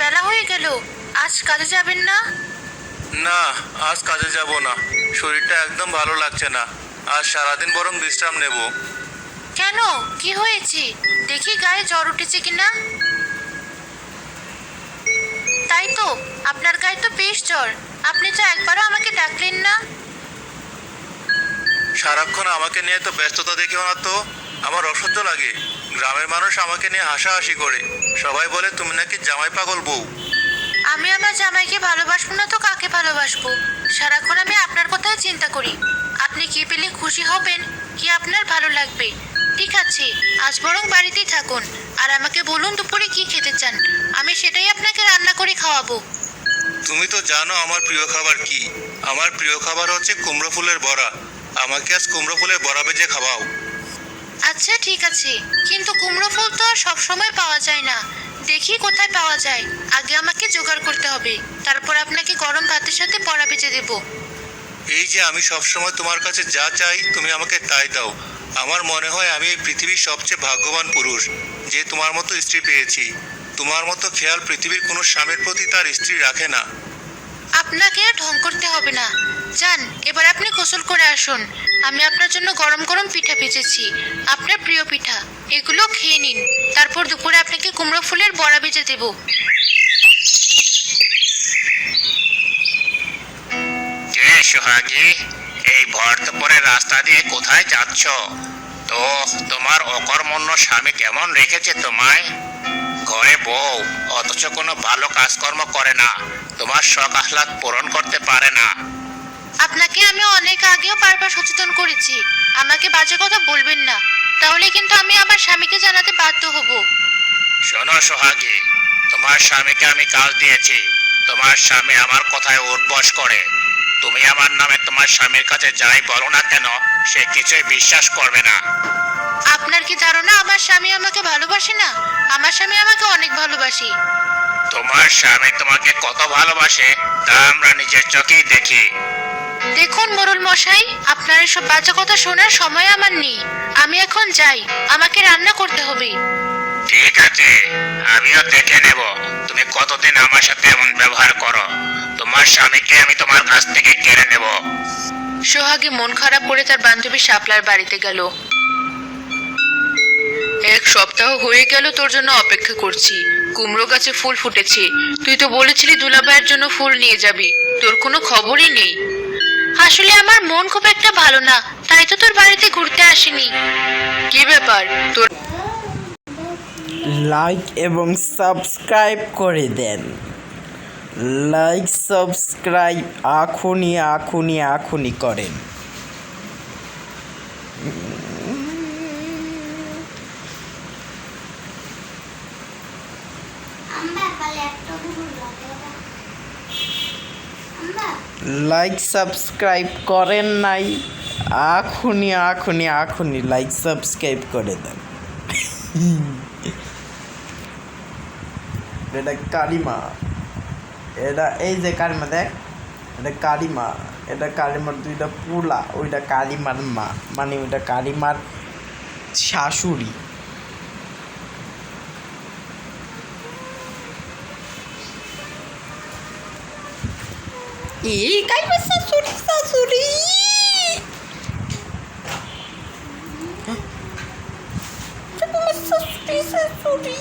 বেলা হয়ে গেল, আজ কাজে যাবেন না? না, আজ কাজে যাব না। শরীরটা একদম ভালো লাগছে না। আজ সারাদিন বরং বিশ্রাম নেব। কেন, কি হয়েছে? দেখি গায়ে জ্বর উঠেছে কিনা। তাই তো, আপনার গায়ে তো বেশ জ্বর। আপনি তো একবারও আমাকে ডাকলেন না। সারাক্ষণ আমাকে নিয়ে তো ব্যস্ততা দেখিও না তো। আমার অসহ্য লাগে। গ্রামের মানুষ আমাকে নিয়ে হাসাহাসি করে। সবাই বলে তুমি নাকি জামাই পাগল বউ। আমি আমার জামাইকে ভালোবাসবো না তো কাকে ভালোবাসবো? সারাক্ষণ আমি আপনার কথাই চিন্তা করি। আপনি কি পেলে খুশি হবেন, কি আপনার ভালো লাগবে? ঠিক আছে, আজ বরং বাড়িতেই থাকুন। আর আমাকে বলুন দুপুরে কি খেতে চান, আমি সেটাই আপনাকে রান্না করে খাওয়াবো। তুমি তো জানো আমার প্রিয় খাবার কি। আমার প্রিয় খাবার হচ্ছে কুমড়ো ফুলের বড়া। আমাকে আজ কুমড়ো ফুলের বড়া ভেজে খাওয়াও। আচ্ছা ঠিক আছে, কিন্তু কুমড়ো ফুল তো আর সবসময় পাওয়া যায় না। দেখি কোথায় পাওয়া যায়। আগে আমাকে জোগাড় করতে হবে, তারপর আপনাকে গরম ভাতের সাথে বড়া ভেজে দেবো। এই যে আমি সবসময় তোমার কাছে যা চাই তুমি আমাকে তাই দাও। আমার মনে হয় আমি এই পৃথিবীর সবচেয়ে ভাগ্যবান পুরুষ যে তোমার মতো স্ত্রী পেয়েছি। তোমার মতো খেয়াল পৃথিবীর কোনো স্বামীর প্রতি তার স্ত্রী রাখে না। আপনাকে আর ঢং করতে হবে না। যান, এবার আপনি গোসল করে আসুন। আমি আপনার জন্য গরম গরম পিঠা ভেজেছি, আপনার প্রিয় পিঠা। এগুলো খেয়ে নিন, তারপর দুপুরে আপনাকে কুমড়ো ফুলের বড়া ভেজে দেব। কে সোহাগী, এই ভর দুপুরে রাস্তা দিয়ে কোথায় যাচ্ছ? তো তোমার অকর্মণ্য স্বামী কেমন রেখেছে তোমায়? ঘরে বউ, অথচ কোনো ভালো কাজকর্ম করে না, তোমার শখ আহ্লাদ পূরণ করতে পারে না। আপনাকে আমি অনেক আগেও বারবার সচেতন করেছি, আমাকে বাজে কথা বলবেন না, তাহলে কিন্তু আমি আমার স্বামীকে জানাতে বাধ্য হব। শোনো সোহাগী, তোমার স্বামীকে আমি কাজ দিয়েছি। তোমার স্বামী আমার কথায় উঠবস করে। তুমি আমার নামে তোমার স্বামীর কাছে যাই বলো না কেন, সে কিছুই বিশ্বাস করবে না। আপনার কি ধারণা আমার স্বামী আমাকে ভালোবাসে না? আমার স্বামী আমাকে অনেক ভালোবাসে। তোমার স্বামী তোমাকে কত ভালোবাসে তা আমরা নিজের চোখেই দেখি। দেখুন মোড়ল মশাই, আপনার এসব বাজে কথা শোনার সময় আমার নেই। আমি এখন যাই, আমাকে রান্না করতে হবে। ঠিক আছে, আমিও দেখে নেব তুমি কতদিন আমার সাথে এমন ব্যবহার করো। তোমার স্বামীকে আমি তোমার কাছ থেকে কেড়ে নেব। সোহাগী মন খারাপ করে তার বান্ধবী শাপলার বাড়িতে গেল। এক সপ্তাহ হয়ে গেল তোর জন্য অপেক্ষা করছি। কুমড়ো গাছে ফুল ফুটেছে, তুই তো বলেছিলি দুলাভাইয়ের জন্য ফুল নিয়ে যাবি, তোর কোনো খবরই নেই। আসলে আমার মন খুব একটা ভালো না, তাই তো তোর বাড়িতে ঘুরতে আসিনি। কি ব্যাপার তোর? লাইক এবং সাবস্ক্রাইব করে দেন। লাইক সাবস্ক্রাইব এখনই এখনই এখনই করেন। লাইক সাবস্ক্রাইব করেন নাই? এখনই এখনই এখনই লাইক সাবস্ক্রাইব করে দেন। এটা কালিমা, এটা এই যে কালিমা দেখ, এটা কালিমা, এটা কালিমার দুইটা পোলা, ওইটা কালিমার মা, মানে ওইটা কালিমার শাশুড়ি। এই কালিমার শাশুড়ি, শাশুড়ি শাশুড়ি শাশুড়ি